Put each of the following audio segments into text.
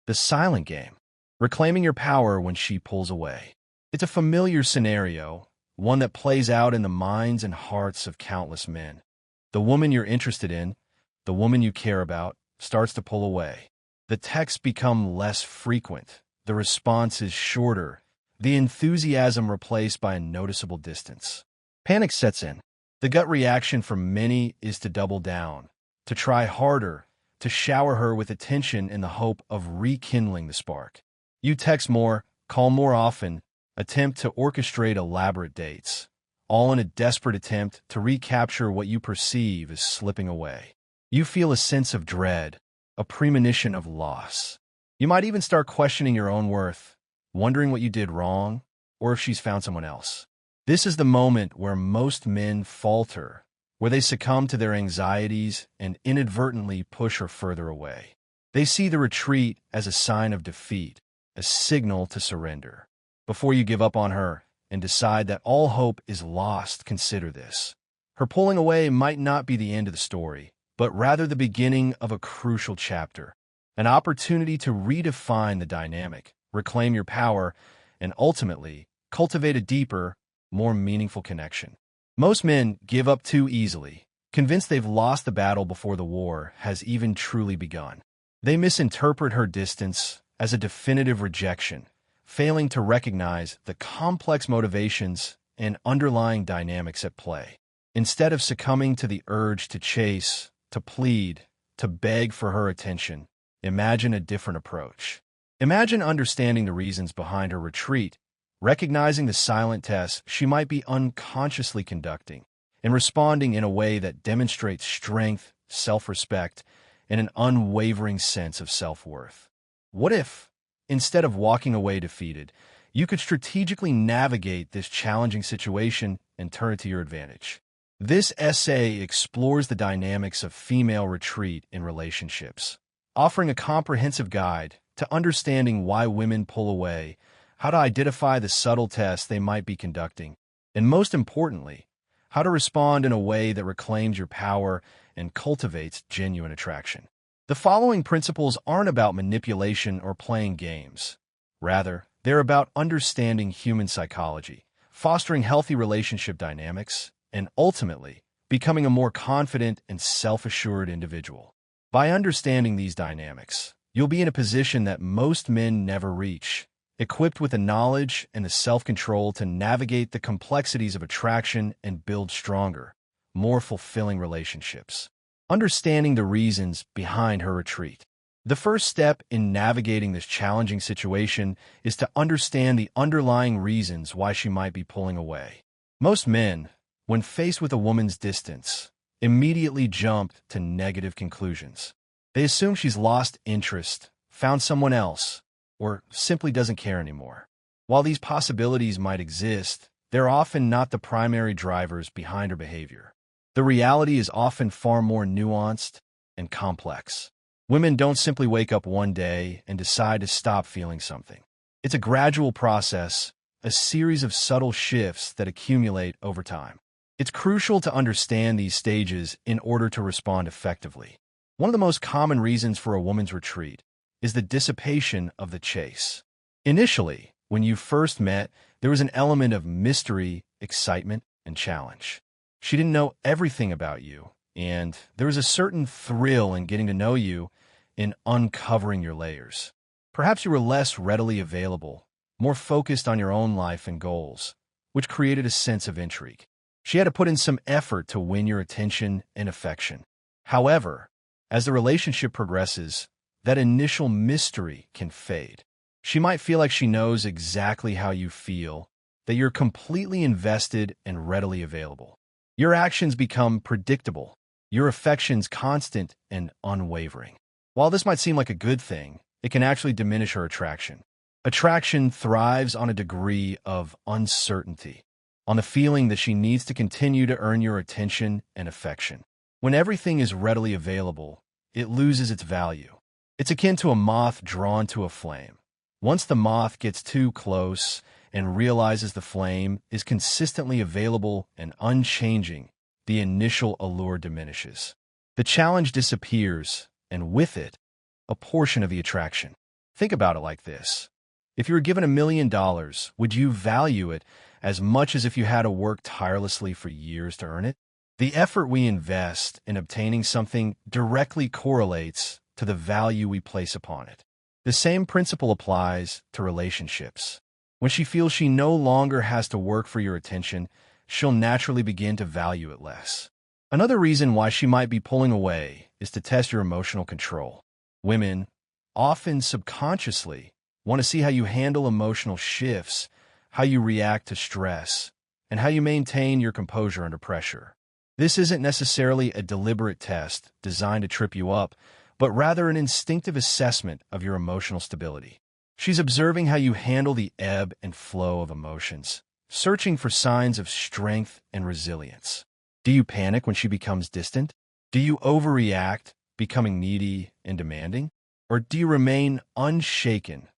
the silent game, reclaiming your power when she pulls away. It's a familiar scenario, one that plays out in the minds and hearts of countless men. The woman you're interested in, the woman you care about, starts to pull away. The texts become less frequent, the response is shorter, the enthusiasm replaced by a noticeable distance. Panic sets in. The gut reaction for many is to double down, to try harder, to shower her with attention in the hope of rekindling the spark. You text more, call more often, attempt to orchestrate elaborate dates, all in a desperate attempt to recapture what you perceive as slipping away. You feel a sense of dread, a premonition of loss. You might even start questioning your own worth, wondering what you did wrong, or if she's found someone else. This is the moment where most men falter, where they succumb to their anxieties and inadvertently push her further away. They see the retreat as a sign of defeat, a signal to surrender. Before you give up on her and decide that all hope is lost, consider this. Her pulling away might not be the end of the story, but rather the beginning of a crucial chapter, an opportunity to redefine the dynamic, reclaim your power, and ultimately cultivate a deeper, more meaningful connection. Most men give up too easily, convinced they've lost the battle before the war has even truly begun. They misinterpret her distance as a definitive rejection, failing to recognize the complex motivations and underlying dynamics at play. Instead of succumbing to the urge to chase, to plead, to beg for her attention, imagine a different approach. Imagine understanding the reasons behind her retreat, recognizing the silent tests she might be unconsciously conducting, and responding in a way that demonstrates strength, self-respect, and an unwavering sense of self-worth. What if, instead of walking away defeated, you could strategically navigate this challenging situation and turn it to your advantage? This essay explores the dynamics of female retreat in relationships, offering a comprehensive guide to understanding why women pull away, how to identify the subtle tests they might be conducting, and most importantly, how to respond in a way that reclaims your power and cultivates genuine attraction. The following principles aren't about manipulation or playing games. Rather, they're about understanding human psychology, fostering healthy relationship dynamics, and ultimately, becoming a more confident and self-assured individual. By understanding these dynamics, you'll be in a position that most men never reach, equipped with the knowledge and the self-control to navigate the complexities of attraction and build stronger, more fulfilling relationships. Understanding the reasons behind her retreat. The first step in navigating this challenging situation is to understand the underlying reasons why she might be pulling away. Most men, when faced with a woman's distance, immediately jump to negative conclusions. They assume she's lost interest, found someone else, or simply doesn't care anymore. While these possibilities might exist, they're often not the primary drivers behind her behavior. The reality is often far more nuanced and complex. Women don't simply wake up one day and decide to stop feeling something. It's a gradual process, a series of subtle shifts that accumulate over time. It's crucial to understand these stages in order to respond effectively. One of the most common reasons for a woman's retreat is the dissipation of the chase. Initially, when you first met, there was an element of mystery, excitement, and challenge. She didn't know everything about you, and there was a certain thrill in getting to know you, in uncovering your layers. Perhaps you were less readily available, more focused on your own life and goals, which created a sense of intrigue. She had to put in some effort to win your attention and affection. However, as the relationship progresses, that initial mystery can fade. She might feel like she knows exactly how you feel, that you're completely invested and readily available. Your actions become predictable, your affections constant and unwavering. While this might seem like a good thing, it can actually diminish her attraction. Attraction thrives on a degree of uncertainty, on the feeling that she needs to continue to earn your attention and affection. When everything is readily available, it loses its value. It's akin to a moth drawn to a flame. Once the moth gets too close and realizes the flame is consistently available and unchanging, the initial allure diminishes. The challenge disappears, and with it, a portion of the attraction. Think about it like this. If you were given $1 million, would you value it as much as if you had to work tirelessly for years to earn it? The effort we invest in obtaining something directly correlates to the value we place upon it. The same principle applies to relationships. When she feels she no longer has to work for your attention, she'll naturally begin to value it less. Another reason why she might be pulling away is to test your emotional control. Women, often subconsciously, want to see how you handle emotional shifts, how you react to stress, and how you maintain your composure under pressure. This isn't necessarily a deliberate test designed to trip you up, but rather an instinctive assessment of your emotional stability. She's observing how you handle the ebb and flow of emotions, searching for signs of strength and resilience. Do you panic when she becomes distant? Do you overreact, becoming needy and demanding? Or do you remain unshaken,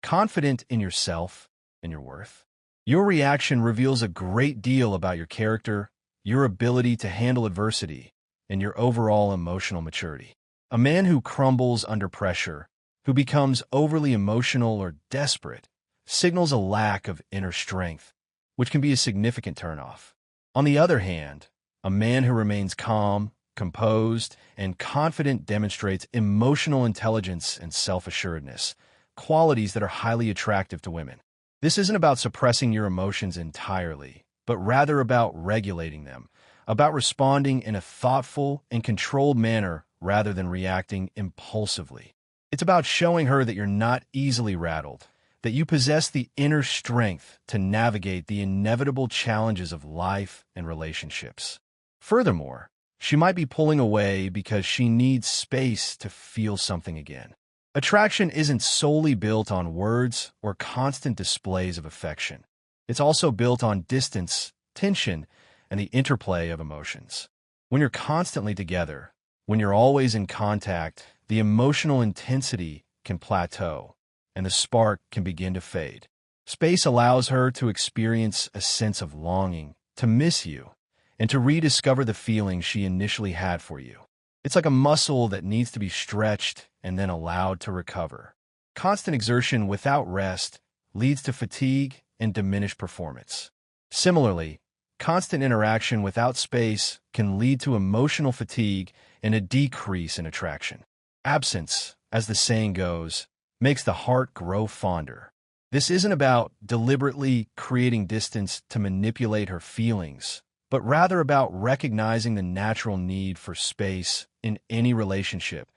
confident in yourself and your worth? Your reaction reveals a great deal about your character, your ability to handle adversity, and your overall emotional maturity. A man who crumbles under pressure, who becomes overly emotional or desperate, signals a lack of inner strength, which can be a significant turnoff. On the other hand, a man who remains calm, composed, and confident demonstrates emotional intelligence and self-assuredness, qualities that are highly attractive to women. This isn't about suppressing your emotions entirely, but rather about regulating them, about responding in a thoughtful and controlled manner rather than reacting impulsively. It's about showing her that you're not easily rattled, that you possess the inner strength to navigate the inevitable challenges of life and relationships. Furthermore, she might be pulling away because she needs space to feel something again. Attraction isn't solely built on words or constant displays of affection. It's also built on distance, tension, and the interplay of emotions. When you're constantly together, when you're always in contact, the emotional intensity can plateau, and the spark can begin to fade. Space allows her to experience a sense of longing, to miss you, and to rediscover the feeling she initially had for you. It's like a muscle that needs to be stretched and then allowed to recover. Constant exertion without rest leads to fatigue and diminished performance. Similarly, constant interaction without space can lead to emotional fatigue and a decrease in attraction. Absence, as the saying goes, makes the heart grow fonder. This isn't about deliberately creating distance to manipulate her feelings, but rather about recognizing the natural need for space in any relationship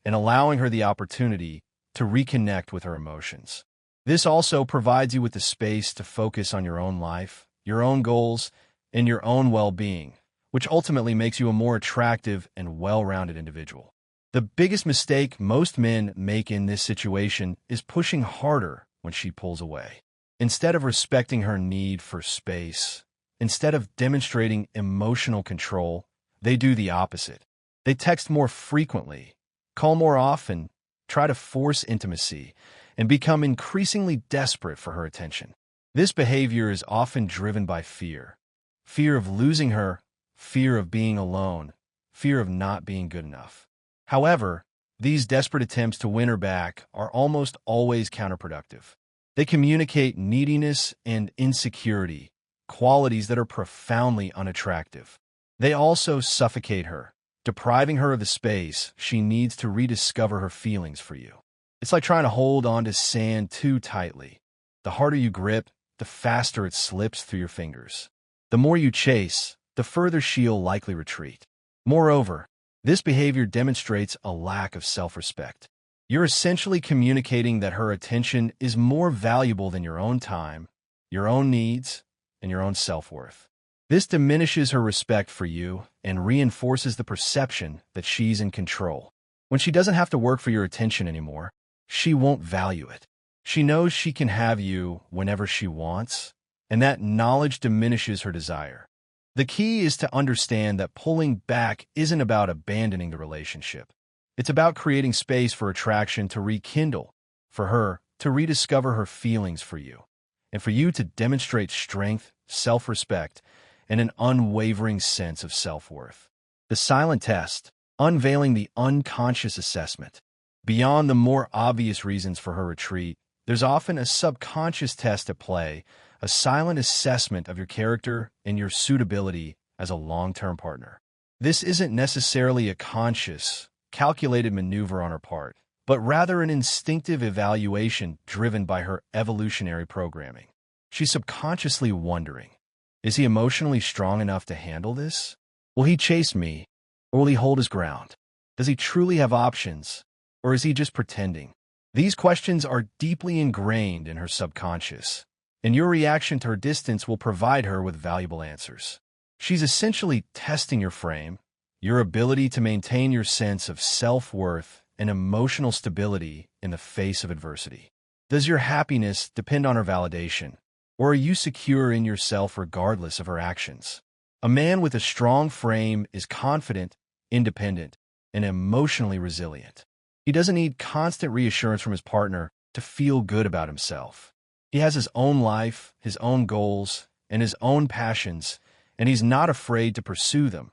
and allowing her the opportunity to reconnect with her emotions. This also provides you with the space to focus on your own life, your own goals, and your own well-being, which ultimately makes you a more attractive and well-rounded individual. The biggest mistake most men make in this situation is pushing harder when she pulls away. Instead of respecting her need for space, instead of demonstrating emotional control, they do the opposite. They text more frequently, call more often, try to force intimacy, and become increasingly desperate for her attention. This behavior is often driven by fear. Fear of losing her, fear of being alone, fear of not being good enough. However, these desperate attempts to win her back are almost always counterproductive. They communicate neediness and insecurity, qualities that are profoundly unattractive. They also suffocate her, depriving her of the space she needs to rediscover her feelings for you. It's like trying to hold on to sand too tightly. The harder you grip, the faster it slips through your fingers. The more you chase, the further she'll likely retreat. Moreover, this behavior demonstrates a lack of self-respect. You're essentially communicating that her attention is more valuable than your own time, your own needs, and your own self-worth. This diminishes her respect for you and reinforces the perception that she's in control. When she doesn't have to work for your attention anymore, she won't value it. She knows she can have you whenever she wants, and that knowledge diminishes her desire. The key is to understand that pulling back isn't about abandoning the relationship. It's about creating space for attraction to rekindle, for her to rediscover her feelings for you, and for you to demonstrate strength, self-respect, and an unwavering sense of self-worth. The silent test, unveiling the unconscious assessment. Beyond the more obvious reasons for her retreat, there's often a subconscious test at play, a silent assessment of your character and your suitability as a long-term partner. This isn't necessarily a conscious, calculated maneuver on her part, but rather an instinctive evaluation driven by her evolutionary programming. She's subconsciously wondering, is he emotionally strong enough to handle this? Will he chase me, or will he hold his ground? Does he truly have options, or is he just pretending? These questions are deeply ingrained in her subconscious, and your reaction to her distance will provide her with valuable answers. She's essentially testing your frame, your ability to maintain your sense of self-worth and emotional stability in the face of adversity. Does your happiness depend on her validation, or are you secure in yourself regardless of her actions? A man with a strong frame is confident, independent, and emotionally resilient. He doesn't need constant reassurance from his partner to feel good about himself. He has his own life, his own goals, and his own passions, and he's not afraid to pursue them,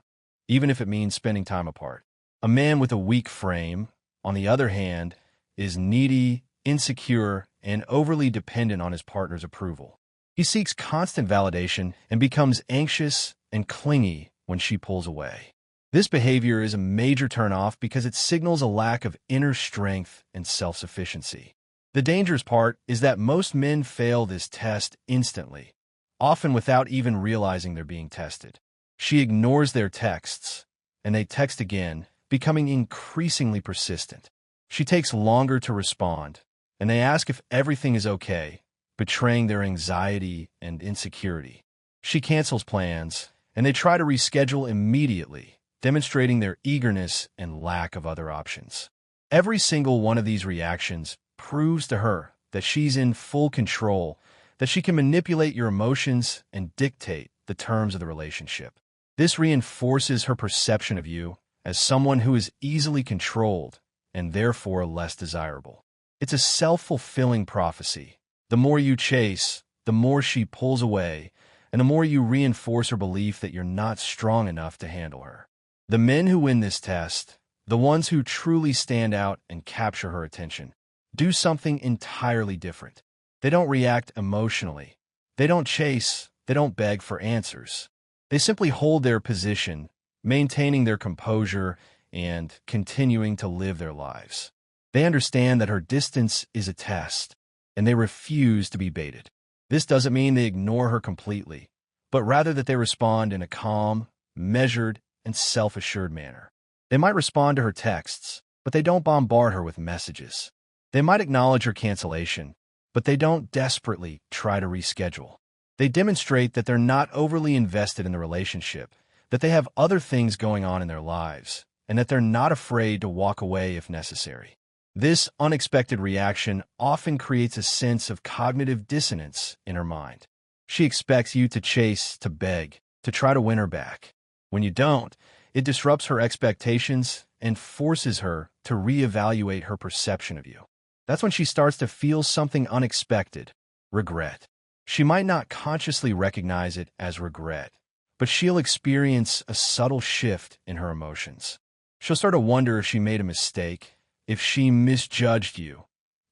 even if it means spending time apart. A man with a weak frame, on the other hand, is needy, insecure, and overly dependent on his partner's approval. He seeks constant validation and becomes anxious and clingy when she pulls away. This behavior is a major turnoff because it signals a lack of inner strength and self-sufficiency. The dangerous part is that most men fail this test instantly, often without even realizing they're being tested. She ignores their texts, and they text again, becoming increasingly persistent. She takes longer to respond, and they ask if everything is okay, betraying their anxiety and insecurity. She cancels plans, and they try to reschedule immediately, demonstrating their eagerness and lack of other options. Every single one of these reactions proves to her that she's in full control, that she can manipulate your emotions and dictate the terms of the relationship. This reinforces her perception of you as someone who is easily controlled and therefore less desirable. It's a self-fulfilling prophecy. The more you chase, the more she pulls away, and the more you reinforce her belief that you're not strong enough to handle her. The men who win this test, the ones who truly stand out and capture her attention, do something entirely different. They don't react emotionally. They don't chase. They don't beg for answers. They simply hold their position, maintaining their composure and continuing to live their lives. They understand that her distance is a test, and they refuse to be baited. This doesn't mean they ignore her completely, but rather that they respond in a calm, measured, and self-assured manner. They might respond to her texts, but they don't bombard her with messages. They might acknowledge her cancellation, but they don't desperately try to reschedule. They demonstrate that they're not overly invested in the relationship, that they have other things going on in their lives, and that they're not afraid to walk away if necessary. This unexpected reaction often creates a sense of cognitive dissonance in her mind. She expects you to chase, to beg, to try to win her back. When you don't, it disrupts her expectations and forces her to reevaluate her perception of you. That's when she starts to feel something unexpected, regret. She might not consciously recognize it as regret, but she'll experience a subtle shift in her emotions. She'll start to wonder if she made a mistake, if she misjudged you,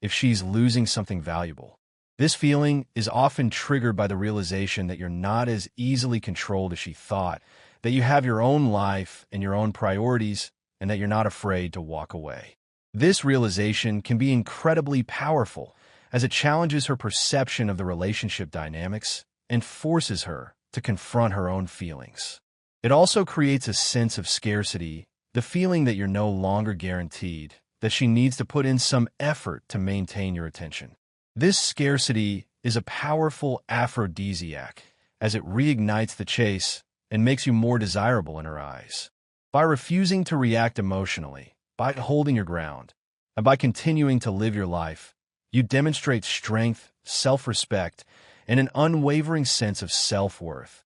if she's losing something valuable. This feeling is often triggered by the realization that you're not as easily controlled as she thought, that you have your own life and your own priorities, and that you're not afraid to walk away. This realization can be incredibly powerful as it challenges her perception of the relationship dynamics and forces her to confront her own feelings. It also creates a sense of scarcity, the feeling that you're no longer guaranteed, that she needs to put in some effort to maintain your attention. This scarcity is a powerful aphrodisiac as it reignites the chase and makes you more desirable in her eyes. By refusing to react emotionally, by holding your ground, and by continuing to live your life, you demonstrate strength, self-respect, and an unwavering sense of self-worth,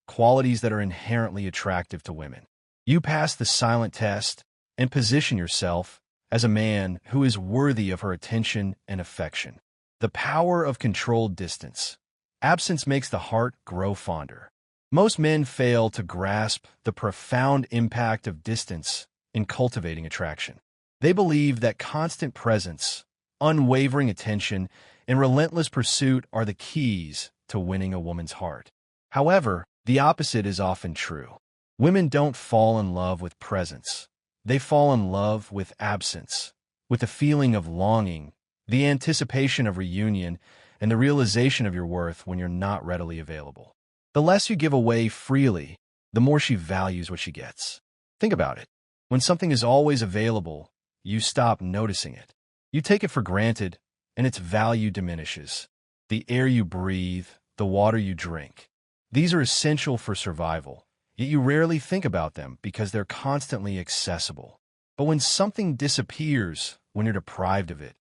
qualities that are inherently attractive to women. You pass the silent test and position yourself as a man who is worthy of her attention and affection. The power of controlled distance. Absence makes the heart grow fonder. Most men fail to grasp the profound impact of distance in cultivating attraction. They believe that constant presence, unwavering attention, and relentless pursuit are the keys to winning a woman's heart. However, the opposite is often true. Women don't fall in love with presence. They fall in love with absence, with the feeling of longing, the anticipation of reunion, and the realization of your worth when you're not readily available. The less you give away freely, the more she values what she gets. Think about it. When something is always available, you stop noticing it. You take it for granted, and its value diminishes. The air you breathe, the water you drink. These are essential for survival, yet you rarely think about them because they're constantly accessible. But when something disappears, when you're deprived of it,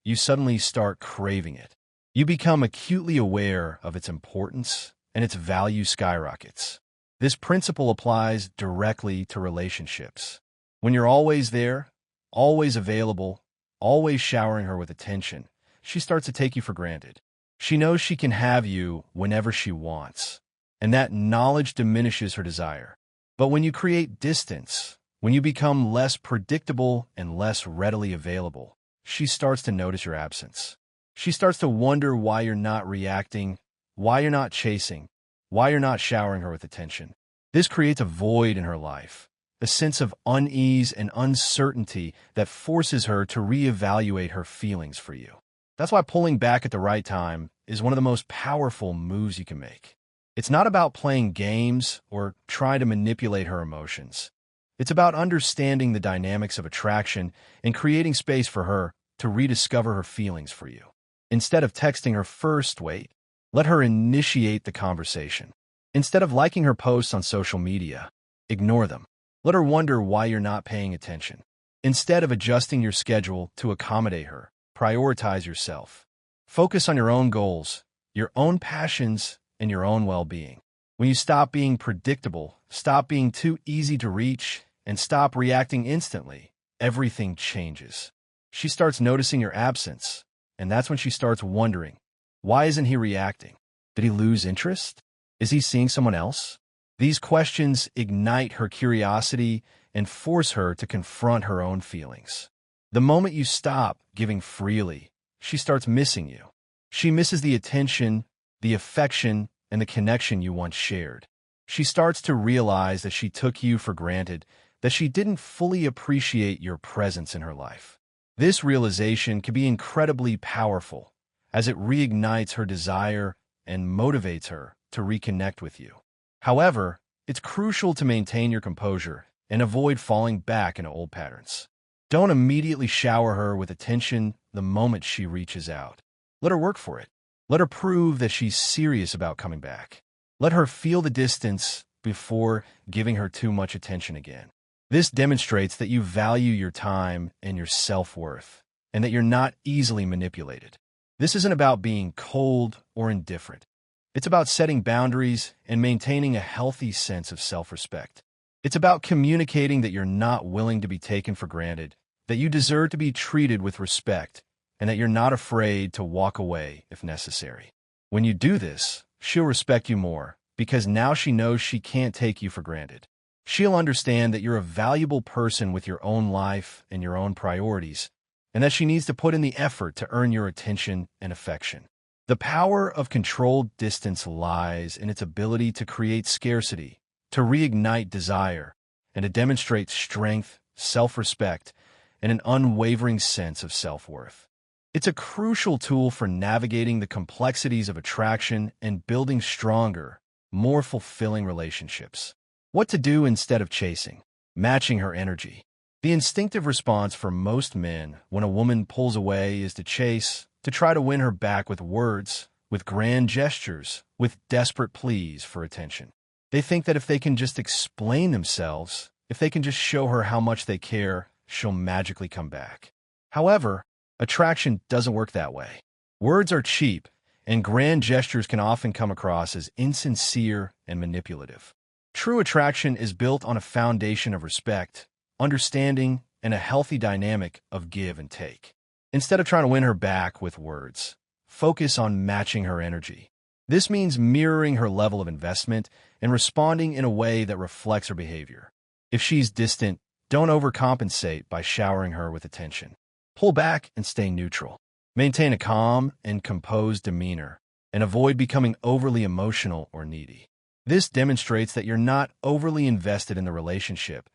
you suddenly start craving it. You become acutely aware of its importance, and its value skyrockets. This principle applies directly to relationships. When you're always there, always available, always showering her with attention, she starts to take you for granted. She knows she can have you whenever she wants, and that knowledge diminishes her desire. But when you create distance, when you become less predictable and less readily available, she starts to notice your absence. She starts to wonder why you're not reacting, why you're not chasing, why you're not showering her with attention. This creates a void in her life, a sense of unease and uncertainty that forces her to reevaluate her feelings for you. That's why pulling back at the right time is one of the most powerful moves you can make. It's not about playing games or trying to manipulate her emotions. It's about understanding the dynamics of attraction and creating space for her to rediscover her feelings for you. Instead of texting her first, wait. Let her initiate the conversation. Instead of liking her posts on social media, ignore them. Let her wonder why you're not paying attention. Instead of adjusting your schedule to accommodate her, prioritize yourself. Focus on your own goals, your own passions, and your own well-being. When you stop being predictable, stop being too easy to reach, and stop reacting instantly, everything changes. She starts noticing your absence, and that's when she starts wondering, why isn't he reacting? Did he lose interest? Is he seeing someone else? These questions ignite her curiosity and force her to confront her own feelings. The moment you stop giving freely, she starts missing you. She misses the attention, the affection, and the connection you once shared. She starts to realize that she took you for granted, that she didn't fully appreciate your presence in her life. This realization can be incredibly powerful, as it reignites her desire and motivates her to reconnect with you. However, it's crucial to maintain your composure and avoid falling back into old patterns. Don't immediately shower her with attention the moment she reaches out. Let her work for it. Let her prove that she's serious about coming back. Let her feel the distance before giving her too much attention again. This demonstrates that you value your time and your self-worth, and that you're not easily manipulated. This isn't about being cold or indifferent. It's about setting boundaries and maintaining a healthy sense of self-respect. It's about communicating that you're not willing to be taken for granted, that you deserve to be treated with respect, and that you're not afraid to walk away if necessary. When you do this, she'll respect you more, because now she knows she can't take you for granted. She'll understand that you're a valuable person with your own life and your own priorities, and that she needs to put in the effort to earn your attention and affection. The power of controlled distance lies in its ability to create scarcity, to reignite desire, and to demonstrate strength, self-respect, and an unwavering sense of self-worth. It's a crucial tool for navigating the complexities of attraction and building stronger, more fulfilling relationships. What to do instead of chasing? Matching her energy. The instinctive response for most men when a woman pulls away is to chase, to try to win her back with words, with grand gestures, with desperate pleas for attention. They think that if they can just explain themselves, if they can just show her how much they care, she'll magically come back. However, attraction doesn't work that way. Words are cheap, and grand gestures can often come across as insincere and manipulative. True attraction is built on a foundation of respect, understanding, and a healthy dynamic of give and take. Instead of trying to win her back with words, focus on matching her energy. This means mirroring her level of investment and responding in a way that reflects her behavior. If she's distant, Don't overcompensate by showering her with attention. Pull back and stay neutral. Maintain a calm and composed demeanor, and avoid becoming overly emotional or needy. This demonstrates that you're not overly invested in the relationship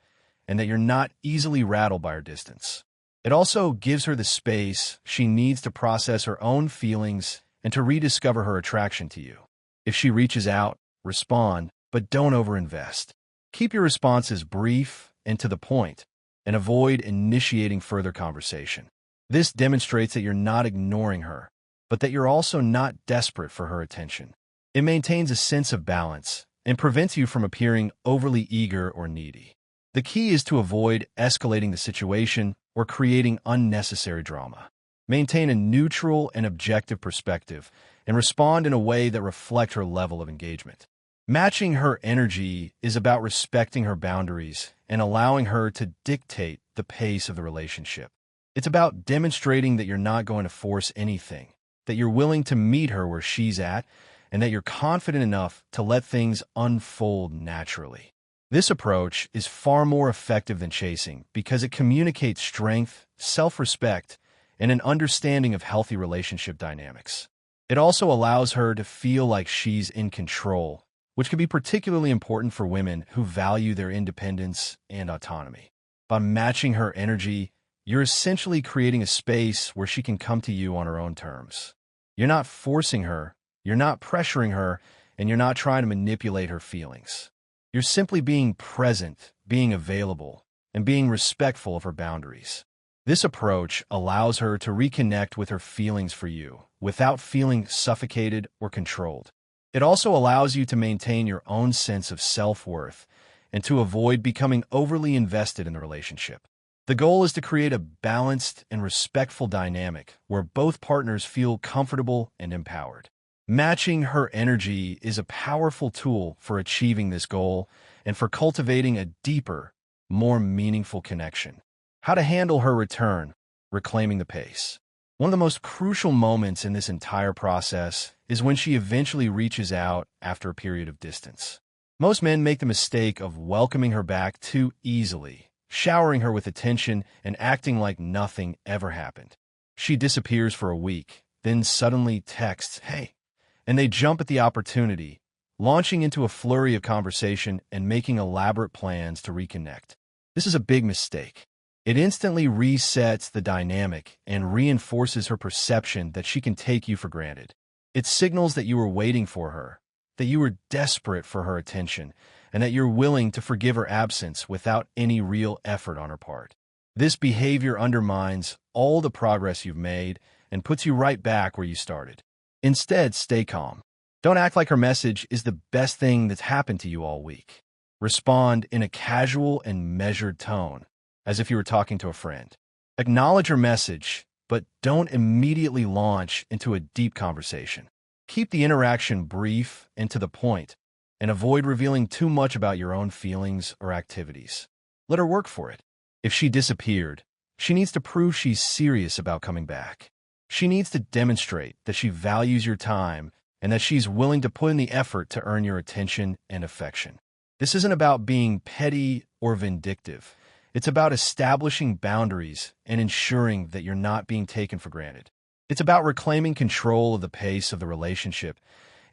and that you're not easily rattled by her distance. It also gives her the space she needs to process her own feelings and to rediscover her attraction to you. If she reaches out, respond, but don't overinvest. Keep your responses brief and to the point, and avoid initiating further conversation. This demonstrates that you're not ignoring her, but that you're also not desperate for her attention. It maintains a sense of balance and prevents you from appearing overly eager or needy. The key is to avoid escalating the situation or creating unnecessary drama. Maintain a neutral and objective perspective and respond in a way that reflects her level of engagement. Matching her energy is about respecting her boundaries and allowing her to dictate the pace of the relationship. It's about demonstrating that you're not going to force anything, that you're willing to meet her where she's at, and that you're confident enough to let things unfold naturally. This approach is far more effective than chasing because it communicates strength, self-respect, and an understanding of healthy relationship dynamics. It also allows her to feel like she's in control, which can be particularly important for women who value their independence and autonomy. By matching her energy, you're essentially creating a space where she can come to you on her own terms. You're not forcing her, you're not pressuring her, and you're not trying to manipulate her feelings. You're simply being present, being available, and being respectful of her boundaries. This approach allows her to reconnect with her feelings for you without feeling suffocated or controlled. It also allows you to maintain your own sense of self-worth and to avoid becoming overly invested in the relationship. The goal is to create a balanced and respectful dynamic where both partners feel comfortable and empowered. Matching her energy is a powerful tool for achieving this goal and for cultivating a deeper, more meaningful connection. How to handle her return, reclaiming the pace. One of the most crucial moments in this entire process is when she eventually reaches out after a period of distance. Most men make the mistake of welcoming her back too easily, showering her with attention and acting like nothing ever happened. She disappears for a week, then suddenly texts, "Hey," and they jump at the opportunity, launching into a flurry of conversation and making elaborate plans to reconnect. This is a big mistake. It instantly resets the dynamic and reinforces her perception that she can take you for granted. It signals that you were waiting for her, that you were desperate for her attention, and that you're willing to forgive her absence without any real effort on her part. This behavior undermines all the progress you've made and puts you right back where you started. Instead, stay calm. Don't act like her message is the best thing that's happened to you all week. Respond in a casual and measured tone, as if you were talking to a friend. Acknowledge her message, but don't immediately launch into a deep conversation. Keep the interaction brief and to the point, and avoid revealing too much about your own feelings or activities. Let her work for it. If she disappeared, she needs to prove she's serious about coming back. She needs to demonstrate that she values your time and that she's willing to put in the effort to earn your attention and affection. This isn't about being petty or vindictive. It's about establishing boundaries and ensuring that you're not being taken for granted. It's about reclaiming control of the pace of the relationship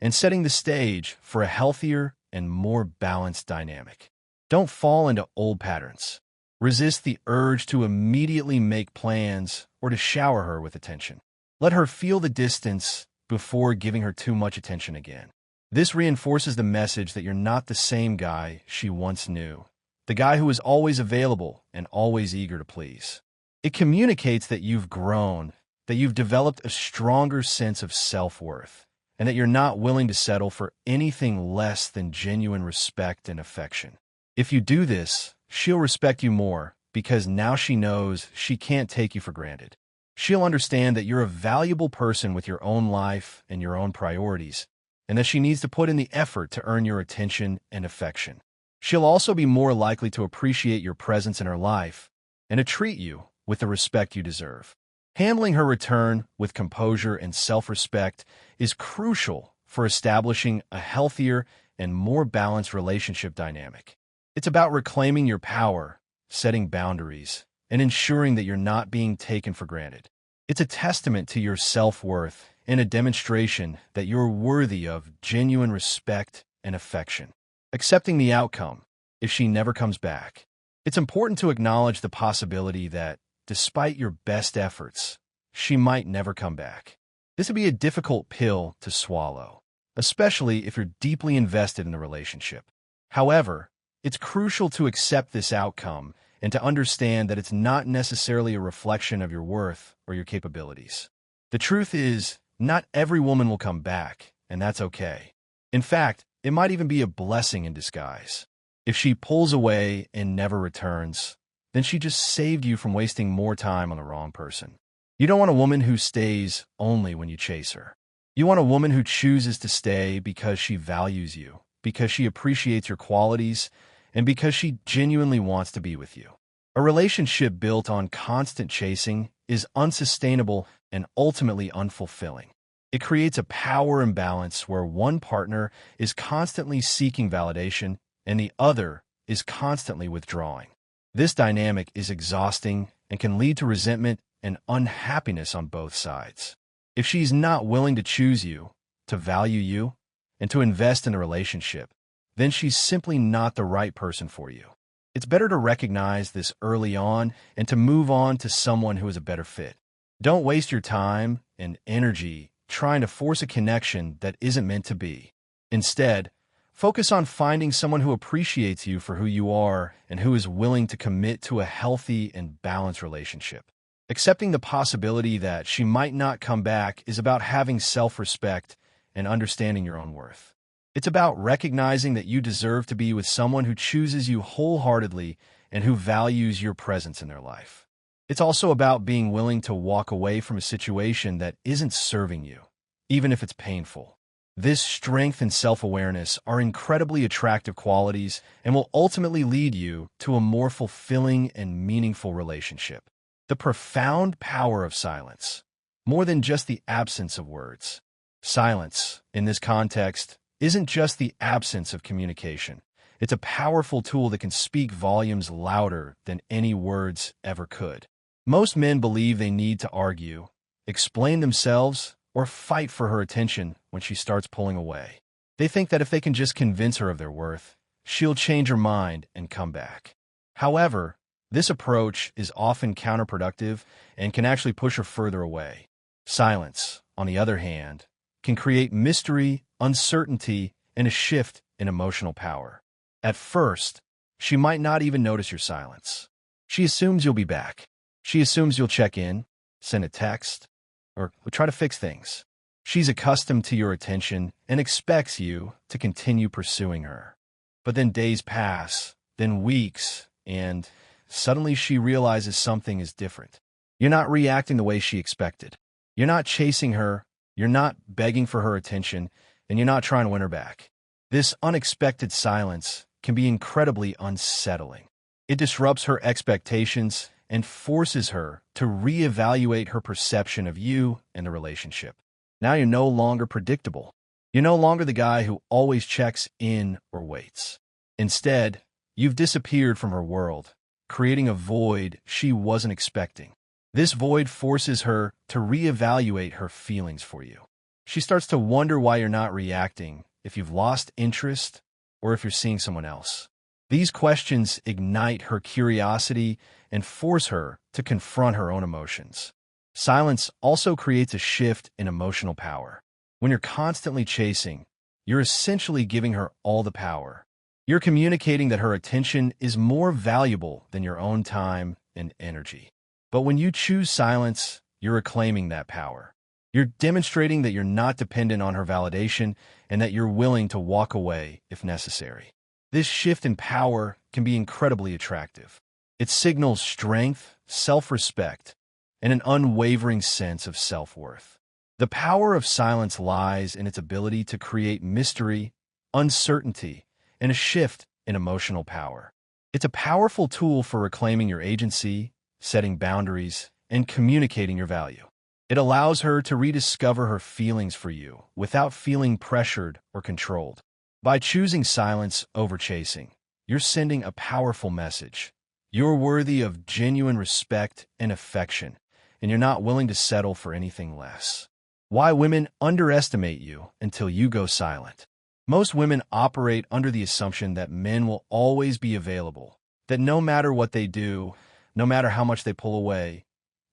and setting the stage for a healthier and more balanced dynamic. Don't fall into old patterns. Resist the urge to immediately make plans or to shower her with attention. Let her feel the distance before giving her too much attention again. This reinforces the message that you're not the same guy she once knew, the guy who is always available and always eager to please. It communicates that you've grown, that you've developed a stronger sense of self-worth, and that you're not willing to settle for anything less than genuine respect and affection. If you do this, she'll respect you more because now she knows she can't take you for granted. She'll understand that you're a valuable person with your own life and your own priorities, and that she needs to put in the effort to earn your attention and affection. She'll also be more likely to appreciate your presence in her life and to treat you with the respect you deserve. Handling her return with composure and self-respect is crucial for establishing a healthier and more balanced relationship dynamic. It's about reclaiming your power setting boundaries, and ensuring that you're not being taken for granted. It's a testament to your self-worth and a demonstration that you're worthy of genuine respect and affection. Accepting the outcome, if she never comes back. It's important to acknowledge the possibility that, despite your best efforts, she might never come back. This would be a difficult pill to swallow, especially if you're deeply invested in the relationship. However, it's crucial to accept this outcome and to understand that it's not necessarily a reflection of your worth or your capabilities. The truth is, not every woman will come back, and that's okay. In fact, it might even be a blessing in disguise. If she pulls away and never returns, then she just saved you from wasting more time on the wrong person. You don't want a woman who stays only when you chase her. You want a woman who chooses to stay because she values you, because she appreciates your qualities, and because she genuinely wants to be with you. A relationship built on constant chasing is unsustainable and ultimately unfulfilling. It creates a power imbalance where one partner is constantly seeking validation and the other is constantly withdrawing. This dynamic is exhausting and can lead to resentment and unhappiness on both sides. If she's not willing to choose you, to value you, and to invest in a relationship, then she's simply not the right person for you. It's better to recognize this early on and to move on to someone who is a better fit. Don't waste your time and energy trying to force a connection that isn't meant to be. Instead, focus on finding someone who appreciates you for who you are and who is willing to commit to a healthy and balanced relationship. Accepting the possibility that she might not come back is about having self-respect and understanding your own worth. It's about recognizing that you deserve to be with someone who chooses you wholeheartedly and who values your presence in their life. It's also about being willing to walk away from a situation that isn't serving you, even if it's painful. This strength and self-awareness are incredibly attractive qualities and will ultimately lead you to a more fulfilling and meaningful relationship. The profound power of silence, more than just the absence of words. Silence, in this context, isn't just the absence of communication. It's a powerful tool that can speak volumes louder than any words ever could. Most men believe they need to argue, explain themselves, or fight for her attention when she starts pulling away. They think that if they can just convince her of their worth, she'll change her mind and come back. However, this approach is often counterproductive and can actually push her further away. Silence, on the other hand, can create mystery, uncertainty, and a shift in emotional power. At first, she might not even notice your silence. She assumes you'll be back. She assumes you'll check in, send a text, or try to fix things. She's accustomed to your attention and expects you to continue pursuing her. But then days pass, then weeks, and suddenly she realizes something is different. You're not reacting the way she expected. You're not chasing her, you're not begging for her attention, and you're not trying to win her back. This unexpected silence can be incredibly unsettling. It disrupts her expectations and forces her to reevaluate her perception of you and the relationship. Now you're no longer predictable. You're no longer the guy who always checks in or waits. Instead, you've disappeared from her world, creating a void she wasn't expecting. This void forces her to reevaluate her feelings for you. She starts to wonder why you're not reacting, if you've lost interest, or if you're seeing someone else. These questions ignite her curiosity and force her to confront her own emotions. Silence also creates a shift in emotional power. When you're constantly chasing, you're essentially giving her all the power. You're communicating that her attention is more valuable than your own time and energy. But when you choose silence, you're reclaiming that power. You're demonstrating that you're not dependent on her validation and that you're willing to walk away if necessary. This shift in power can be incredibly attractive. It signals strength, self-respect, and an unwavering sense of self-worth. The power of silence lies in its ability to create mystery, uncertainty, and a shift in emotional power. It's a powerful tool for reclaiming your agency, setting boundaries, and communicating your value. It allows her to rediscover her feelings for you without feeling pressured or controlled. By choosing silence over chasing, you're sending a powerful message. You're worthy of genuine respect and affection, and you're not willing to settle for anything less. Why women underestimate you until you go silent. Most women operate under the assumption that men will always be available, that no matter what they do, no matter how much they pull away,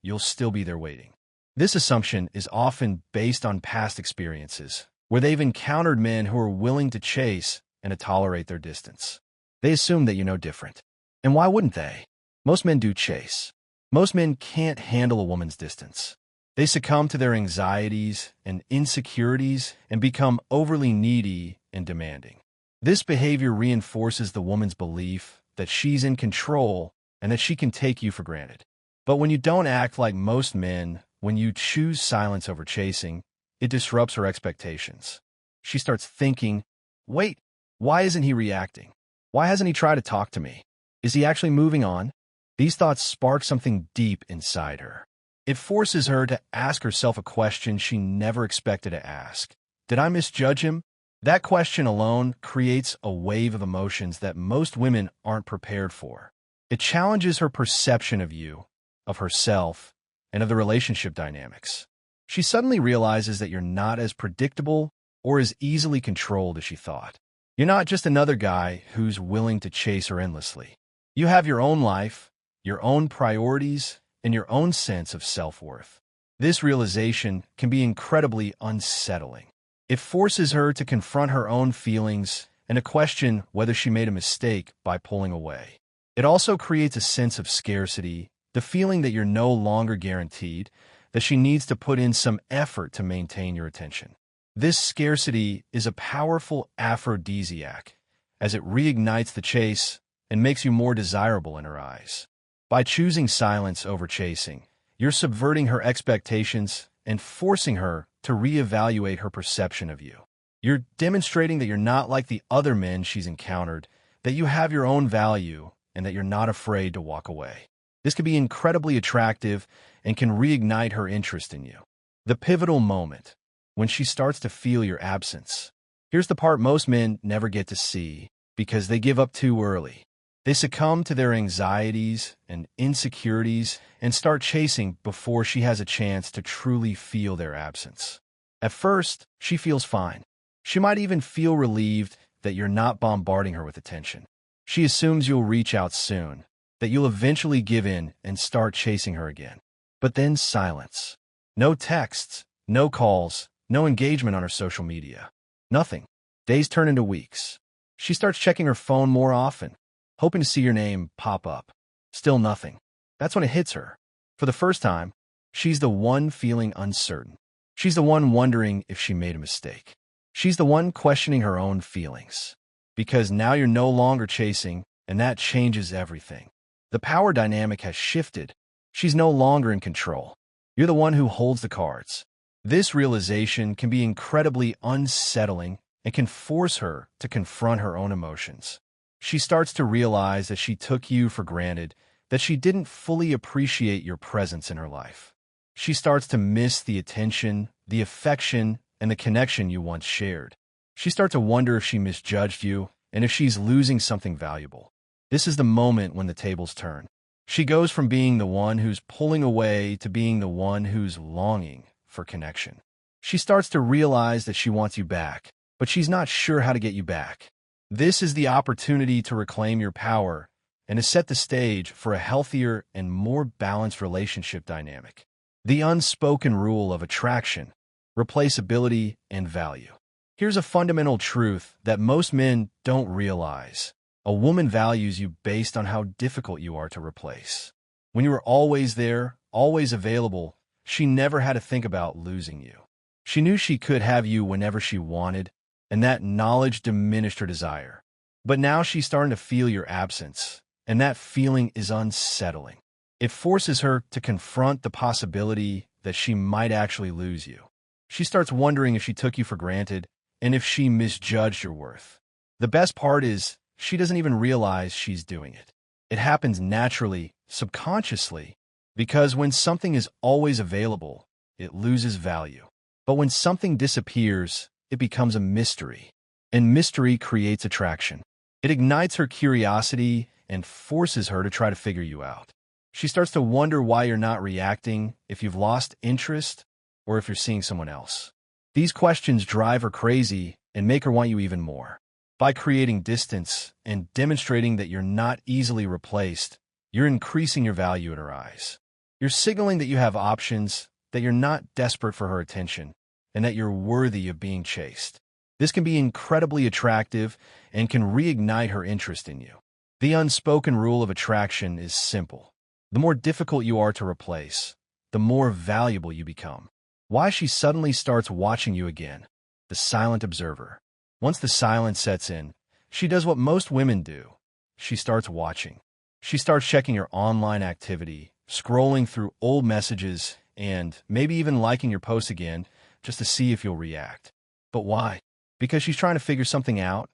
you'll still be there waiting. This assumption is often based on past experiences, where they've encountered men who are willing to chase and to tolerate their distance. They assume that you know different. And why wouldn't they? Most men do chase. Most men can't handle a woman's distance. They succumb to their anxieties and insecurities and become overly needy and demanding. This behavior reinforces the woman's belief that she's in control and that she can take you for granted. But when you don't act like most men, when you choose silence over chasing, it disrupts her expectations. She starts thinking, wait, why isn't he reacting? Why hasn't he tried to talk to me? Is he actually moving on? These thoughts spark something deep inside her. It forces her to ask herself a question she never expected to ask. Did I misjudge him? That question alone creates a wave of emotions that most women aren't prepared for. It challenges her perception of you, of herself, and of the relationship dynamics. She suddenly realizes that you're not as predictable or as easily controlled as she thought. You're not just another guy who's willing to chase her endlessly. You have your own life, your own priorities, and your own sense of self-worth. This realization can be incredibly unsettling. It forces her to confront her own feelings and to question whether she made a mistake by pulling away. It also creates a sense of scarcity, the feeling that you're no longer guaranteed, that she needs to put in some effort to maintain your attention. This scarcity is a powerful aphrodisiac, as it reignites the chase and makes you more desirable in her eyes. By choosing silence over chasing, you're subverting her expectations and forcing her to reevaluate her perception of you. You're demonstrating that you're not like the other men she's encountered, that you have your own value, and that you're not afraid to walk away. This can be incredibly attractive and can reignite her interest in you. The pivotal moment, when she starts to feel your absence. Here's the part most men never get to see because they give up too early. They succumb to their anxieties and insecurities and start chasing before she has a chance to truly feel their absence. At first, she feels fine. She might even feel relieved that you're not bombarding her with attention. She assumes you'll reach out soon, that you'll eventually give in and start chasing her again. But then silence. No texts, no calls, no engagement on her social media. Nothing. Days turn into weeks. She starts checking her phone more often, hoping to see your name pop up. Still nothing. That's when it hits her. For the first time, she's the one feeling uncertain. She's the one wondering if she made a mistake. She's the one questioning her own feelings. Because now you're no longer chasing, and that changes everything. The power dynamic has shifted. She's no longer in control. You're the one who holds the cards. This realization can be incredibly unsettling and can force her to confront her own emotions. She starts to realize that she took you for granted, that she didn't fully appreciate your presence in her life. She starts to miss the attention, the affection, and the connection you once shared. She starts to wonder if she misjudged you and if she's losing something valuable. This is the moment when the tables turn. She goes from being the one who's pulling away to being the one who's longing for connection. She starts to realize that she wants you back, but she's not sure how to get you back. This is the opportunity to reclaim your power and to set the stage for a healthier and more balanced relationship dynamic. The unspoken rule of attraction, replaceability, and value. Here's a fundamental truth that most men don't realize. A woman values you based on how difficult you are to replace. When you were always there, always available, she never had to think about losing you. She knew she could have you whenever she wanted, and that knowledge diminished her desire. But now she's starting to feel your absence, and that feeling is unsettling. It forces her to confront the possibility that she might actually lose you. She starts wondering if she took you for granted and if she misjudged your worth. The best part is, she doesn't even realize she's doing it. It happens naturally, subconsciously, because when something is always available, it loses value. But when something disappears, it becomes a mystery. And mystery creates attraction. It ignites her curiosity and forces her to try to figure you out. She starts to wonder why you're not reacting, if you've lost interest, or if you're seeing someone else. These questions drive her crazy and make her want you even more. By creating distance and demonstrating that you're not easily replaced, you're increasing your value in her eyes. You're signaling that you have options, that you're not desperate for her attention, and that you're worthy of being chased. This can be incredibly attractive and can reignite her interest in you. The unspoken rule of attraction is simple. The more difficult you are to replace, the more valuable you become. Why she suddenly starts watching you again. The silent observer. Once the silence sets in, she does what most women do. She starts watching. She starts checking your online activity, scrolling through old messages, and maybe even liking your posts again just to see if you'll react. But why? Because she's trying to figure something out?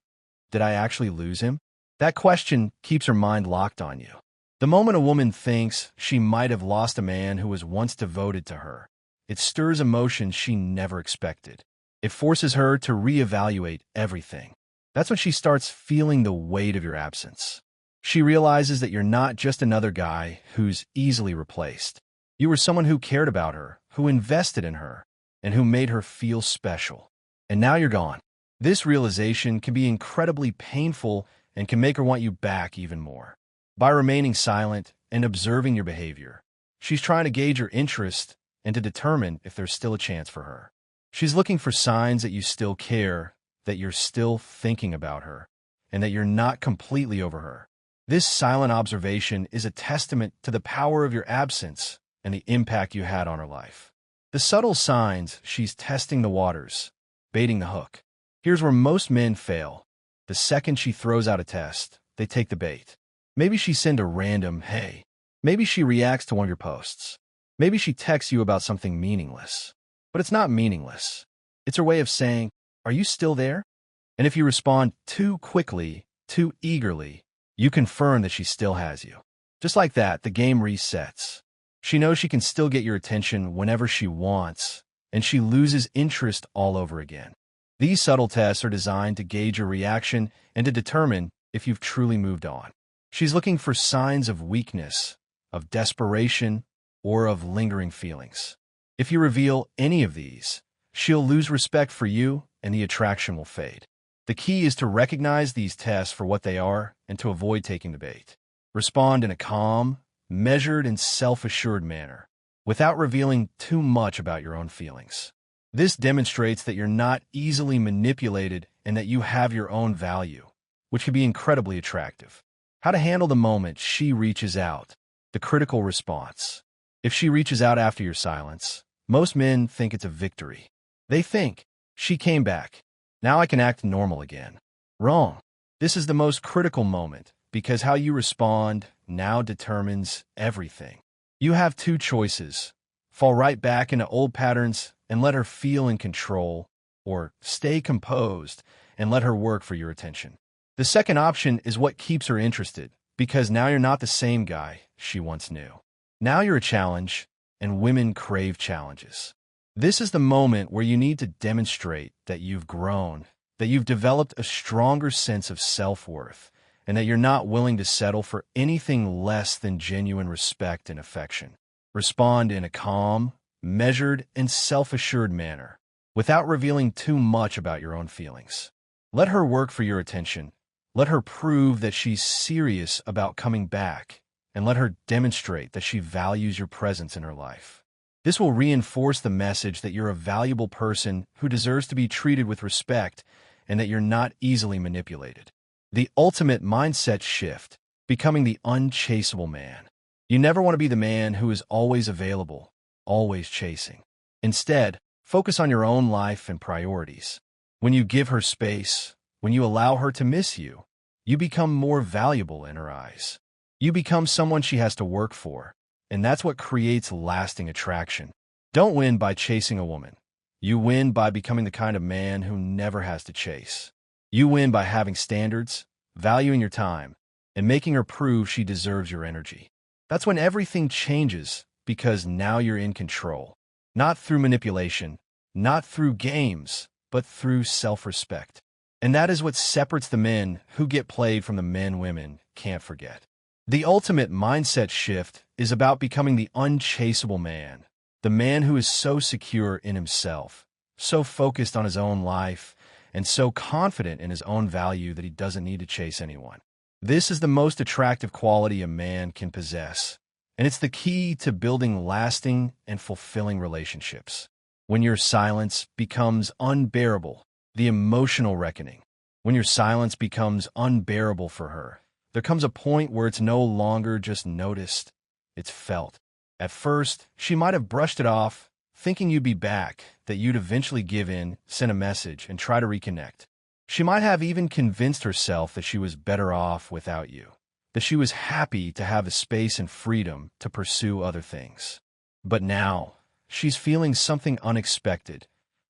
Did I actually lose him? That question keeps her mind locked on you. The moment a woman thinks she might have lost a man who was once devoted to her, it stirs emotions she never expected. It forces her to reevaluate everything. That's when she starts feeling the weight of your absence. She realizes that you're not just another guy who's easily replaced. You were someone who cared about her, who invested in her, and who made her feel special. And now you're gone. This realization can be incredibly painful and can make her want you back even more. By remaining silent and observing your behavior, she's trying to gauge your interest and to determine if there's still a chance for her. She's looking for signs that you still care, that you're still thinking about her, and that you're not completely over her. This silent observation is a testament to the power of your absence and the impact you had on her life. The subtle signs she's testing the waters, baiting the hook. Here's where most men fail. The second she throws out a test, they take the bait. Maybe she sent a random, hey. Maybe she reacts to one of your posts. Maybe she texts you about something meaningless. But it's not meaningless. It's her way of saying, are you still there? And if you respond too quickly, too eagerly, you confirm that she still has you. Just like that, the game resets. She knows she can still get your attention whenever she wants, and she loses interest all over again. These subtle tests are designed to gauge your reaction and to determine if you've truly moved on. She's looking for signs of weakness, of desperation, or of lingering feelings. If you reveal any of these, she'll lose respect for you and the attraction will fade. The key is to recognize these tests for what they are and to avoid taking the bait. Respond in a calm, measured, and self-assured manner, without revealing too much about your own feelings. This demonstrates that you're not easily manipulated and that you have your own value, which can be incredibly attractive. How to handle the moment she reaches out. The critical response. If she reaches out after your silence, most men think it's a victory. They think, she came back. Now I can act normal again. Wrong. This is the most critical moment because how you respond now determines everything. You have two choices. Fall right back into old patterns and let her feel in control, or stay composed and let her work for your attention. The second option is what keeps her interested, because now you're not the same guy she once knew. Now you're a challenge, and women crave challenges. This is the moment where you need to demonstrate that you've grown, that you've developed a stronger sense of self-worth, and that you're not willing to settle for anything less than genuine respect and affection. Respond in a calm, measured, and self-assured manner, without revealing too much about your own feelings. Let her work for your attention. Let her prove that she's serious about coming back, and let her demonstrate that she values your presence in her life. This will reinforce the message that you're a valuable person who deserves to be treated with respect and that you're not easily manipulated. The ultimate mindset shift, becoming the unchaseable man. You never want to be the man who is always available, always chasing. Instead, focus on your own life and priorities. When you give her space, when you allow her to miss you, you become more valuable in her eyes. You become someone she has to work for, and that's what creates lasting attraction. Don't win by chasing a woman. You win by becoming the kind of man who never has to chase. You win by having standards, valuing your time, and making her prove she deserves your energy. That's when everything changes, because now you're in control. Not through manipulation, not through games, but through self-respect. And that is what separates the men who get played from the men women can't forget. The ultimate mindset shift is about becoming the unchaseable man, the man who is so secure in himself, so focused on his own life, and so confident in his own value that he doesn't need to chase anyone. This is the most attractive quality a man can possess, and it's the key to building lasting and fulfilling relationships. When your silence becomes unbearable, the emotional reckoning. When your silence becomes unbearable for her, there comes a point where it's no longer just noticed, it's felt. At first, she might have brushed it off, thinking you'd be back, that you'd eventually give in, send a message, and try to reconnect. She might have even convinced herself that she was better off without you, that she was happy to have the space and freedom to pursue other things. But now, she's feeling something unexpected.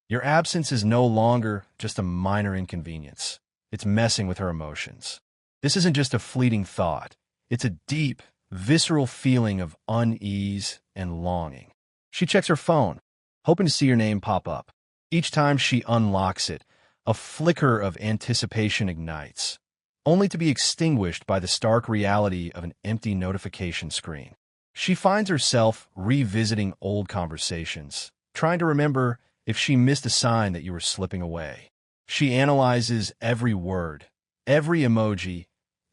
Your absence is no longer just a minor inconvenience. It's messing with her emotions. This isn't just a fleeting thought. It's a deep, visceral feeling of unease and longing. She checks her phone, hoping to see your name pop up. Each time she unlocks it, a flicker of anticipation ignites, only to be extinguished by the stark reality of an empty notification screen. She finds herself revisiting old conversations, trying to remember if she missed a sign that you were slipping away. She analyzes every word, every emoji,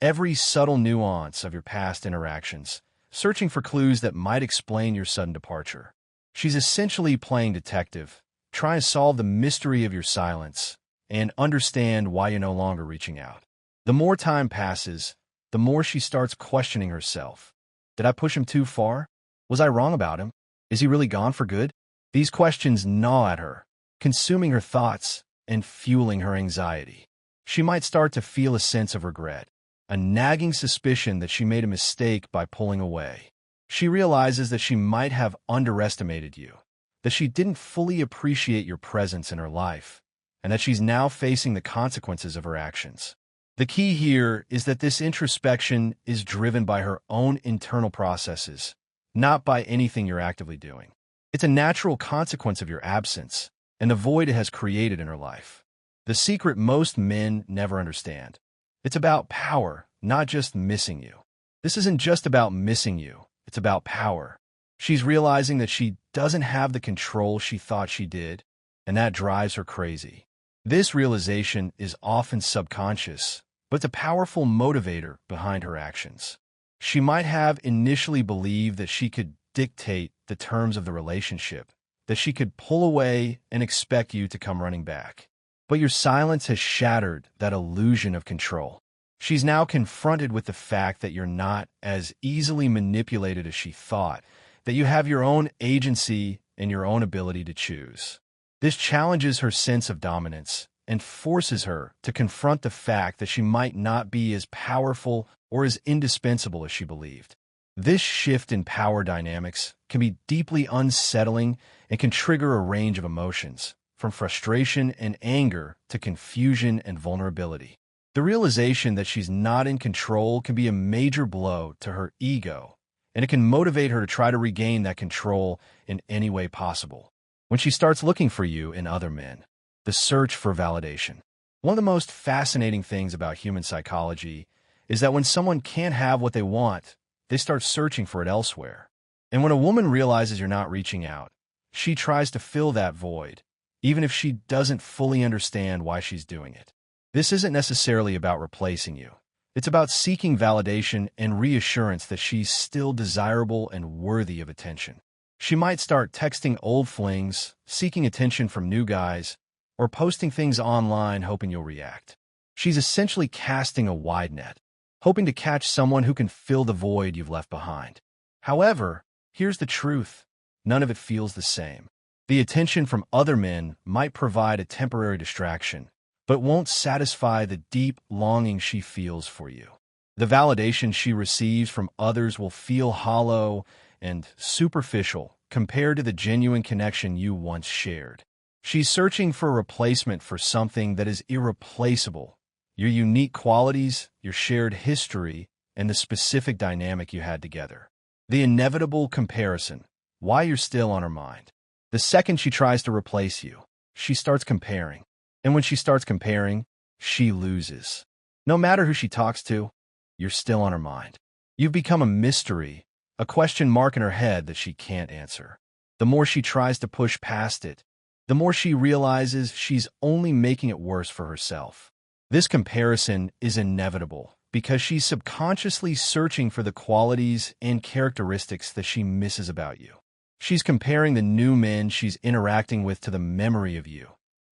every subtle nuance of your past interactions, searching for clues that might explain your sudden departure. She's essentially playing detective, trying to solve the mystery of your silence and understand why you're no longer reaching out. The more time passes, the more she starts questioning herself. Did I push him too far? Was I wrong about him? Is he really gone for good? These questions gnaw at her, consuming her thoughts and fueling her anxiety. She might start to feel a sense of regret, a nagging suspicion that she made a mistake by pulling away. She realizes that she might have underestimated you, that she didn't fully appreciate your presence in her life, and that she's now facing the consequences of her actions. The key here is that this introspection is driven by her own internal processes, not by anything you're actively doing. It's a natural consequence of your absence and the void it has created in her life. The secret most men never understand. It's about power, not just missing you. This isn't just about missing you. It's about power. She's realizing that she doesn't have the control she thought she did, and that drives her crazy. This realization is often subconscious, but it's a powerful motivator behind her actions. She might have initially believed that she could dictate the terms of the relationship, that she could pull away and expect you to come running back. But your silence has shattered that illusion of control. She's now confronted with the fact that you're not as easily manipulated as she thought, that you have your own agency and your own ability to choose. This challenges her sense of dominance and forces her to confront the fact that she might not be as powerful or as indispensable as she believed. This shift in power dynamics can be deeply unsettling and can trigger a range of emotions, from frustration and anger to confusion and vulnerability. The realization that she's not in control can be a major blow to her ego, and it can motivate her to try to regain that control in any way possible. When she starts looking for you in other men, the search for validation. One of the most fascinating things about human psychology is that when someone can't have what they want, they start searching for it elsewhere. And when a woman realizes you're not reaching out, she tries to fill that void, even if she doesn't fully understand why she's doing it. This isn't necessarily about replacing you. It's about seeking validation and reassurance that she's still desirable and worthy of attention. She might start texting old flings, seeking attention from new guys, or posting things online hoping you'll react. She's essentially casting a wide net, hoping to catch someone who can fill the void you've left behind. However, here's the truth. None of it feels the same. The attention from other men might provide a temporary distraction, but won't satisfy the deep longing she feels for you. The validation she receives from others will feel hollow and superficial compared to the genuine connection you once shared. She's searching for a replacement for something that is irreplaceable: your unique qualities, your shared history, and the specific dynamic you had together. The inevitable comparison, why you're still on her mind. The second she tries to replace you, she starts comparing. And when she starts comparing, she loses. No matter who she talks to, you're still on her mind. You've become a mystery, a question mark in her head that she can't answer. The more she tries to push past it, the more she realizes she's only making it worse for herself. This comparison is inevitable because she's subconsciously searching for the qualities and characteristics that she misses about you. She's comparing the new men she's interacting with to the memory of you,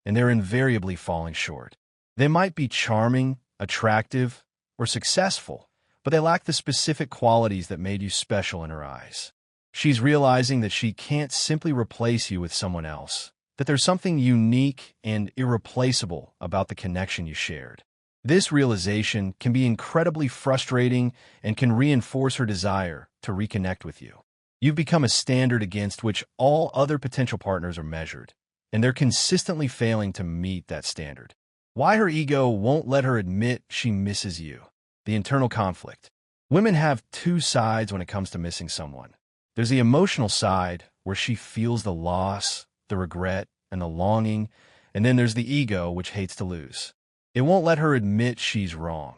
and they're invariably falling short. They might be charming, attractive, or successful, but they lack the specific qualities that made you special in her eyes. She's realizing that she can't simply replace you with someone else, that there's something unique and irreplaceable about the connection you shared. This realization can be incredibly frustrating and can reinforce her desire to reconnect with you. You've become a standard against which all other potential partners are measured, and they're consistently failing to meet that standard. Why her ego won't let her admit she misses you. The internal conflict. Women have two sides when it comes to missing someone. There's the emotional side, where she feels the loss, the regret, and the longing, and then there's the ego, which hates to lose. It won't let her admit she's wrong.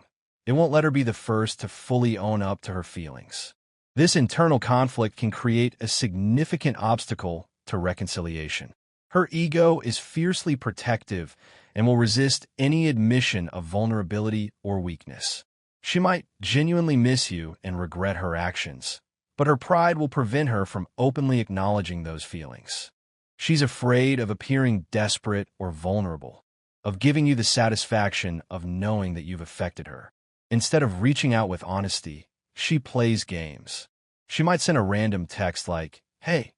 It won't let her be the first to fully own up to her feelings. This internal conflict can create a significant obstacle to reconciliation. Her ego is fiercely protective and will resist any admission of vulnerability or weakness. She might genuinely miss you and regret her actions, but her pride will prevent her from openly acknowledging those feelings. She's afraid of appearing desperate or vulnerable, of giving you the satisfaction of knowing that you've affected her. Instead of reaching out with honesty, she plays games. She might send a random text like, "Hey,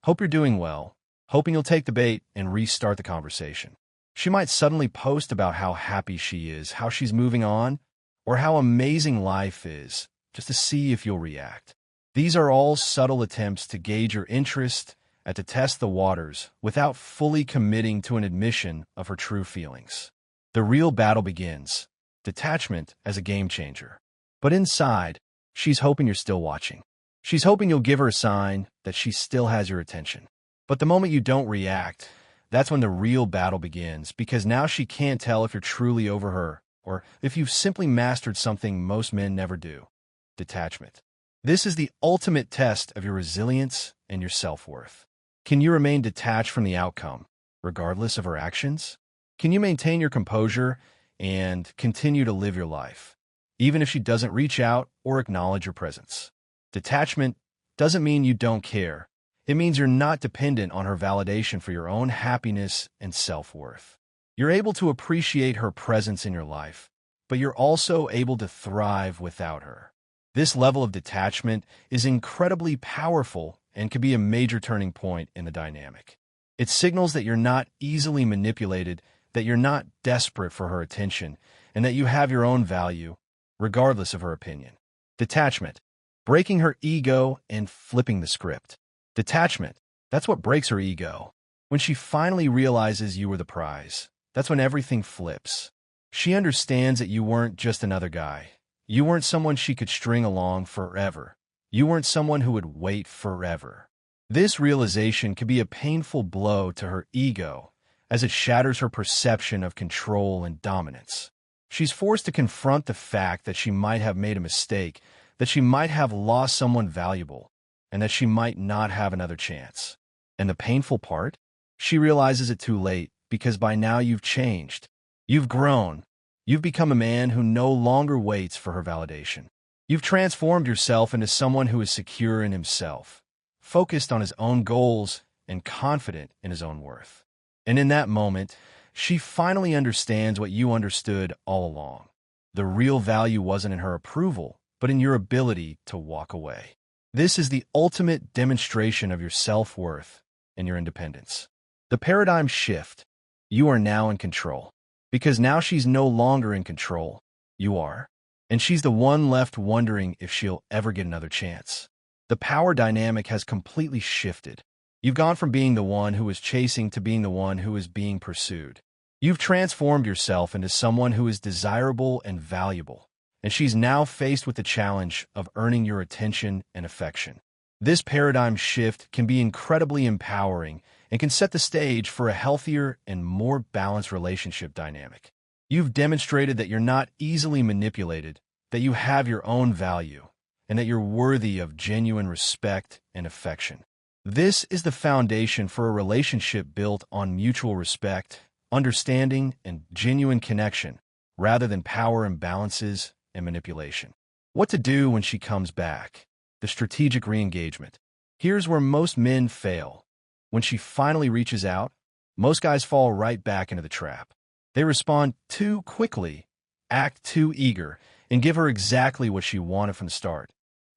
hope you're doing well, hoping you'll take the bait and restart the conversation." She might suddenly post about how happy she is, how she's moving on, or how amazing life is, just to see if you'll react. These are all subtle attempts to gauge your interest and to test the waters without fully committing to an admission of her true feelings. The real battle begins, detachment as a game changer. But inside, she's hoping you're still watching. She's hoping you'll give her a sign that she still has your attention. But the moment you don't react, that's when the real battle begins, because now she can't tell if you're truly over her or if you've simply mastered something most men never do, detachment. This is the ultimate test of your resilience and your self-worth. Can you remain detached from the outcome, regardless of her actions? Can you maintain your composure and continue to live your life, even if she doesn't reach out or acknowledge your presence? Detachment doesn't mean you don't care. It means you're not dependent on her validation for your own happiness and self-worth. You're able to appreciate her presence in your life, but you're also able to thrive without her. This level of detachment is incredibly powerful and can be a major turning point in the dynamic. It signals that you're not easily manipulated, that you're not desperate for her attention, and that you have your own value, regardless of her opinion. Detachment, breaking her ego and flipping the script. Detachment, that's what breaks her ego. When she finally realizes you were the prize, that's when everything flips. She understands that you weren't just another guy. You weren't someone she could string along forever. You weren't someone who would wait forever. This realization can be a painful blow to her ego, as it shatters her perception of control and dominance. She's forced to confront the fact that she might have made a mistake, that she might have lost someone valuable, and that she might not have another chance. And the painful part? She realizes it too late, because by now you've changed. You've grown. You've become a man who no longer waits for her validation. You've transformed yourself into someone who is secure in himself, focused on his own goals, and confident in his own worth. And in that moment, she finally understands what you understood all along. The real value wasn't in her approval, but in your ability to walk away. This is the ultimate demonstration of your self-worth and your independence. The paradigm shift. You are now in control. Because now she's no longer in control. You are. And she's the one left wondering if she'll ever get another chance. The power dynamic has completely shifted. You've gone from being the one who is chasing to being the one who is being pursued. You've transformed yourself into someone who is desirable and valuable. And she's now faced with the challenge of earning your attention and affection. This paradigm shift can be incredibly empowering and can set the stage for a healthier and more balanced relationship dynamic. You've demonstrated that you're not easily manipulated, that you have your own value, and that you're worthy of genuine respect and affection. This is the foundation for a relationship built on mutual respect, understanding, and genuine connection, rather than power imbalances and manipulation. What to do when she comes back? The strategic re-engagement. Here's where most men fail. When she finally reaches out, most guys fall right back into the trap. They respond too quickly, act too eager, and give her exactly what she wanted from the start: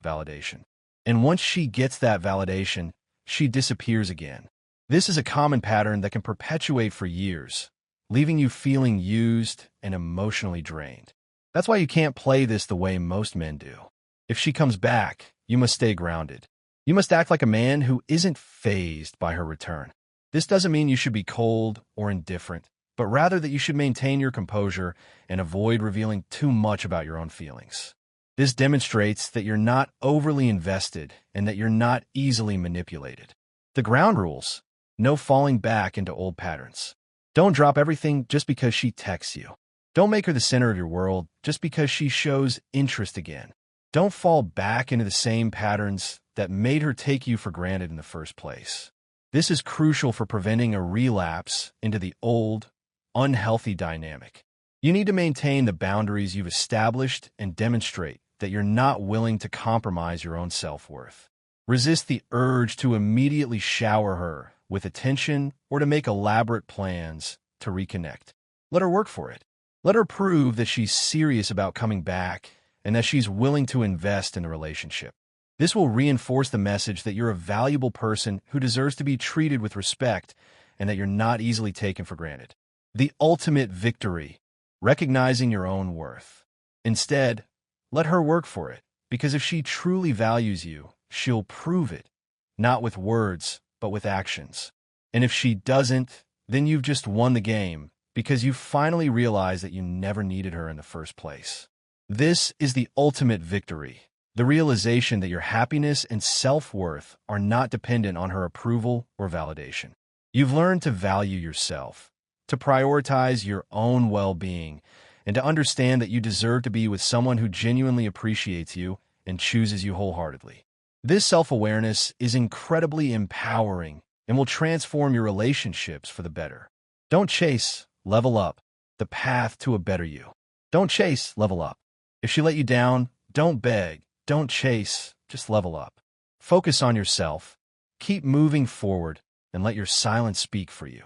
validation. And once she gets that validation, she disappears again. This is a common pattern that can perpetuate for years, leaving you feeling used and emotionally drained. That's why you can't play this the way most men do. If she comes back, you must stay grounded. You must act like a man who isn't fazed by her return. This doesn't mean you should be cold or indifferent, but rather that you should maintain your composure and avoid revealing too much about your own feelings. This demonstrates that you're not overly invested and that you're not easily manipulated. The ground rules: no falling back into old patterns. Don't drop everything just because she texts you. Don't make her the center of your world just because she shows interest again. Don't fall back into the same patterns that made her take you for granted in the first place. This is crucial for preventing a relapse into the old, unhealthy dynamic. You need to maintain the boundaries you've established and demonstrate that you're not willing to compromise your own self-worth. Resist the urge to immediately shower her with attention or to make elaborate plans to reconnect. Let her work for it. Let her prove that she's serious about coming back and that she's willing to invest in the relationship. This will reinforce the message that you're a valuable person who deserves to be treated with respect and that you're not easily taken for granted. The ultimate victory: recognizing your own worth. Instead, let her work for it, because if she truly values you, she'll prove it, not with words, but with actions. And if she doesn't, then you've just won the game, because you finally realize that you never needed her in the first place. This is the ultimate victory: the realization that your happiness and self-worth are not dependent on her approval or validation. You've learned to value yourself, to prioritize your own well-being, and to understand that you deserve to be with someone who genuinely appreciates you and chooses you wholeheartedly. This self-awareness is incredibly empowering and will transform your relationships for the better. Don't chase, level up, the path to a better you. Don't chase, level up. If she let you down, don't beg, don't chase, just level up. Focus on yourself, keep moving forward, and let your silence speak for you.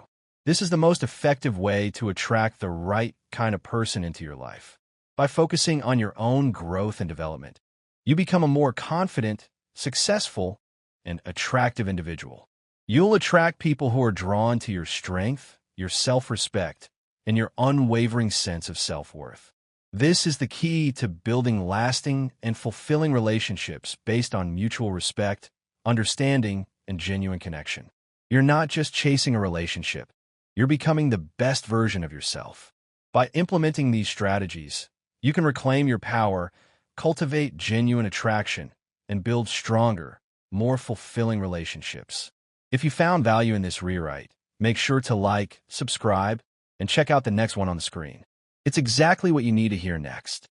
This is the most effective way to attract the right kind of person into your life. By focusing on your own growth and development, you become a more confident, successful, and attractive individual. You'll attract people who are drawn to your strength, your self-respect, and your unwavering sense of self-worth. This is the key to building lasting and fulfilling relationships based on mutual respect, understanding, and genuine connection. You're not just chasing a relationship. You're becoming the best version of yourself. By implementing these strategies, you can reclaim your power, cultivate genuine attraction, and build stronger, more fulfilling relationships. If you found value in this rewrite, make sure to like, subscribe, and check out the next one on the screen. It's exactly what you need to hear next.